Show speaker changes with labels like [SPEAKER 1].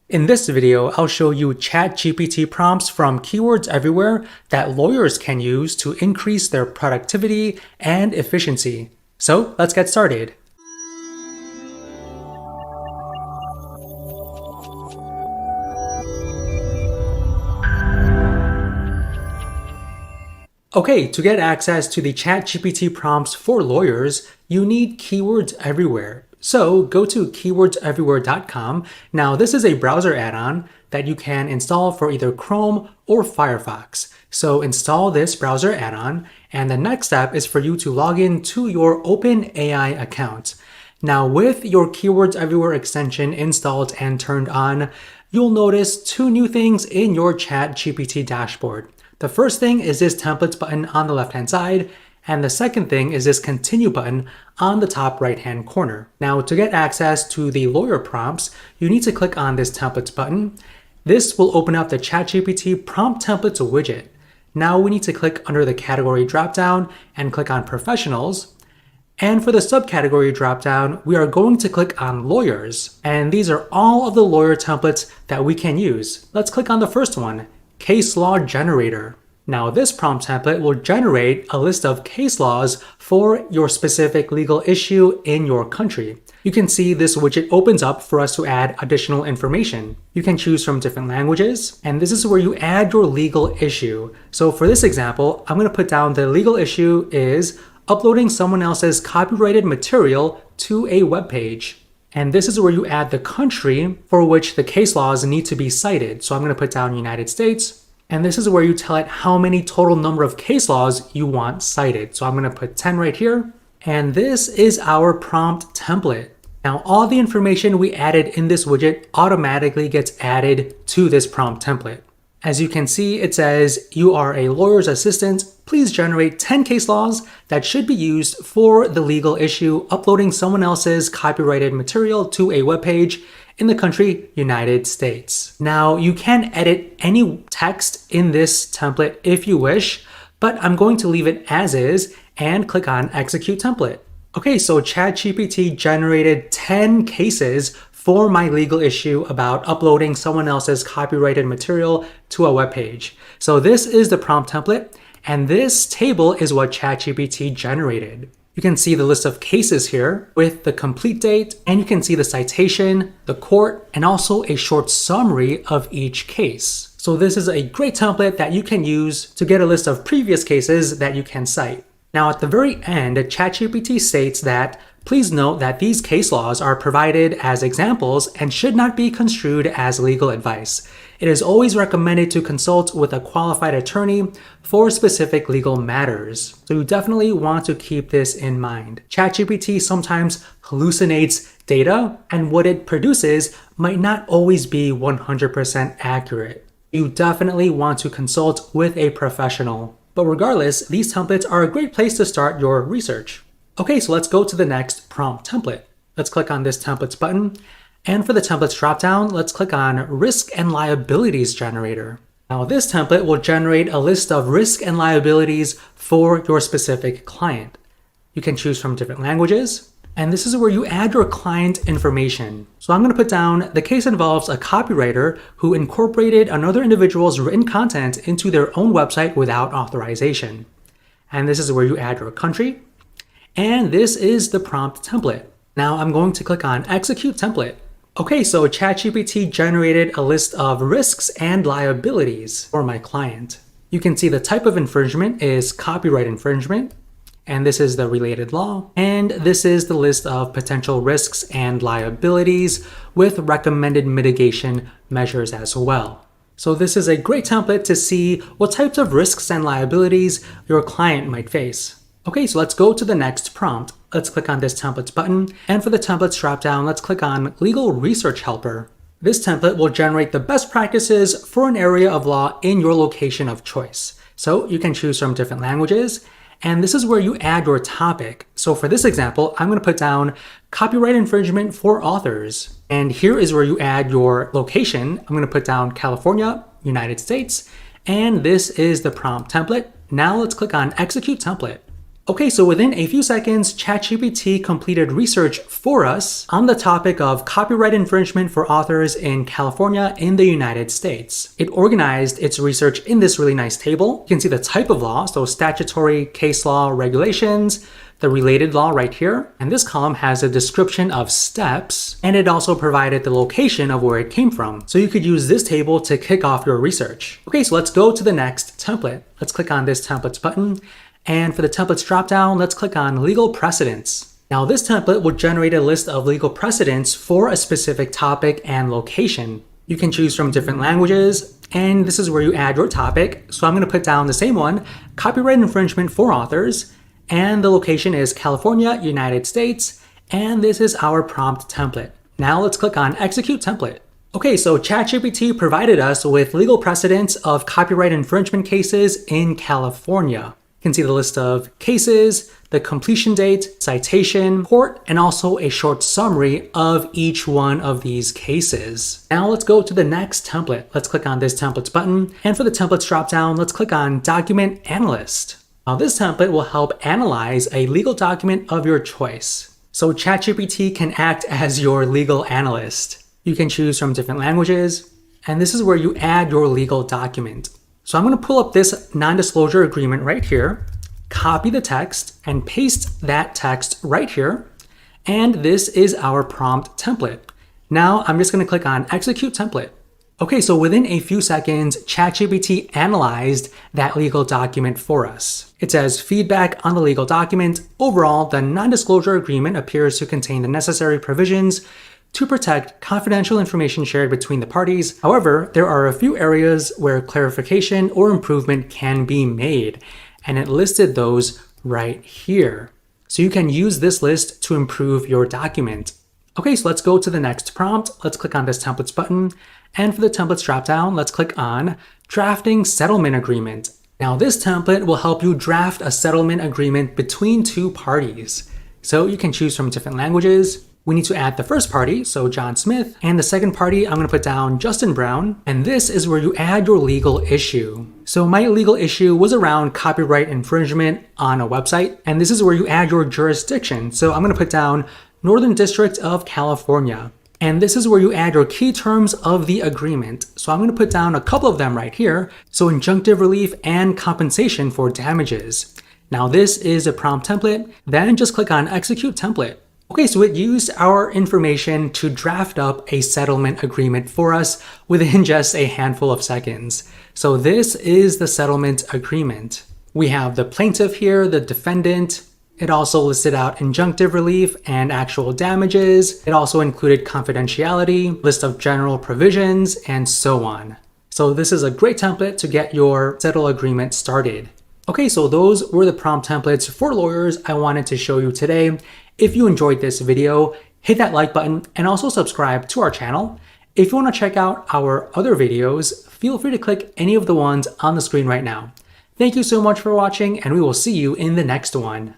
[SPEAKER 1] In this video, I'll show you ChatGPT prompts from Keywords Everywhere that lawyers can use to increase their productivity and efficiency. So let's get started. Okay, to get access to the ChatGPT prompts for lawyers, you need Keywords Everywhere. So go to keywordseverywhere.com. Now this is a browser add-on that you can install for either Chrome or Firefox. So install this browser add-on, and the next step is for you to log in to your OpenAI account. Now with your Keywords Everywhere extension installed and turned on, you'll notice two new things in your ChatGPT dashboard. The first thing is this templates button on the left-hand side, and the second thing is this continue button on the top right-hand corner. Now to get access to the lawyer prompts, you need to click on this templates button. This will open up the ChatGPT prompt templates widget. Now we need to click under the category dropdown and click on professionals. And for the subcategory dropdown, we are going to click on lawyers. And these are all of the lawyer templates that we can use. Let's click on the first one, Case Law Generator. Now this prompt template will generate a list of case laws for your specific legal issue in your country. You can see this widget opens up for us to add additional information. You can choose from different languages, and this is where you add your legal issue. So for this example, I'm going to put down the legal issue is uploading someone else's copyrighted material to a web page. And this is where you add the country for which the case laws need to be cited. So I'm going to put down United States. And this is where you tell it how many total number of case laws you want cited. So I'm going to put 10 right here. And this is our prompt template. Now, all the information we added in this widget automatically gets added to this prompt template. As you can see, it says, you are a lawyer's assistant. Please generate 10 case laws that should be used for the legal issue uploading someone else's copyrighted material to a web page in the country, United States. Now, you can edit any text in this template if you wish, but I'm going to leave it as is and click on Execute Template. Okay, so ChatGPT generated 10 cases for my legal issue about uploading someone else's copyrighted material to a web page. So this is the prompt template, and this table is what ChatGPT generated. You can see the list of cases here with the complete date, and you can see the citation, the court, and also a short summary of each case. So this is a great template that you can use to get a list of previous cases that you can cite. Now at the very end, ChatGPT states that please note that these case laws are provided as examples and should not be construed as legal advice. It is always recommended to consult with a qualified attorney for specific legal matters. So you definitely want to keep this in mind. ChatGPT sometimes hallucinates data, and what it produces might not always be 100% accurate. You definitely want to consult with a professional. But regardless, these templates are a great place to start your research. Okay, so let's go to the next prompt template. Let's click on this templates button. And for the templates dropdown, let's click on Risk and Liabilities Generator. Now this template will generate a list of risk and liabilities for your specific client. You can choose from different languages, and this is where you add your client information. So I'm going to put down the case involves a copywriter who incorporated another individual's written content into their own website without authorization. And this is where you add your country. And this is the prompt template. Now I'm going to click on Execute Template. Okay, so ChatGPT generated a list of risks and liabilities for my client. You can see the type of infringement is copyright infringement, and this is the related law, and this is the list of potential risks and liabilities with recommended mitigation measures as well. So this is a great template to see what types of risks and liabilities your client might face. Okay, so let's go to the next prompt. Let's click on this templates button, and for the templates dropdown, let's click on Legal Research Helper. This template will generate the best practices for an area of law in your location of choice. So you can choose from different languages, and this is where you add your topic. So for this example, I'm going to put down copyright infringement for authors. And here is where you add your location. I'm going to put down California, United States, and this is the prompt template. Now let's click on Execute Template. Okay, so within a few seconds, ChatGPT completed research for us on the topic of copyright infringement for authors in California in the United States. It organized its research in this really nice table. You can see the type of law, so statutory, case law, regulations, the related law right here. And this column has a description of steps, and it also provided the location of where it came from. So you could use this table to kick off your research. Okay, so let's go to the next template. Let's click on this templates button. And for the templates dropdown, let's click on legal precedents. Now this template will generate a list of legal precedents for a specific topic and location. You can choose from different languages, and this is where you add your topic. So I'm going to put down the same one, copyright infringement for authors, and the location is California, United States, and this is our prompt template. Now let's click on execute template. Okay, so ChatGPT provided us with legal precedents of copyright infringement cases in California. You can see the list of cases, the completion date, citation, court, and also a short summary of each one of these cases. Now let's go to the next template. Let's click on this templates button. And for the templates dropdown, let's click on document analyst. Now this template will help analyze a legal document of your choice. So ChatGPT can act as your legal analyst. You can choose from different languages, and this is where you add your legal document. So I'm going to pull up this non-disclosure agreement right here, copy the text, and paste that text right here. And this is our prompt template. Now I'm just going to click on execute template. Okay, so within a few seconds, ChatGPT analyzed that legal document for us. It says feedback on the legal document. Overall, the non-disclosure agreement appears to contain the necessary provisions to protect confidential information shared between the parties. However, there are a few areas where clarification or improvement can be made, and it listed those right here. So you can use this list to improve your document. Okay, so let's go to the next prompt. Let's click on this templates button, and for the templates dropdown, let's click on drafting settlement agreement. Now this template will help you draft a settlement agreement between two parties. So you can choose from different languages. We need to add the first party, so John Smith, and the second party, I'm going to put down Justin Brown, and this is where you add your legal issue. So my legal issue was around copyright infringement on a website, and this is where you add your jurisdiction. So I'm going to put down Northern District of California, and this is where you add your key terms of the agreement. So I'm going to put down a couple of them right here, so injunctive relief and compensation for damages. Now this is a prompt template, then just click on execute template. Okay, so it used our information to draft up a settlement agreement for us within just a handful of seconds. So this is the settlement agreement. We have the plaintiff here, the defendant. It also listed out injunctive relief and actual damages. It also included confidentiality, list of general provisions, and so on. So this is a great template to get your settle agreement started. Okay, so those were the prompt templates for lawyers I wanted to show you today. If you enjoyed this video, hit that like button and also subscribe to our channel. If you want to check out our other videos, feel free to click any of the ones on the screen right now. Thank you so much for watching, and we will see you in the next one.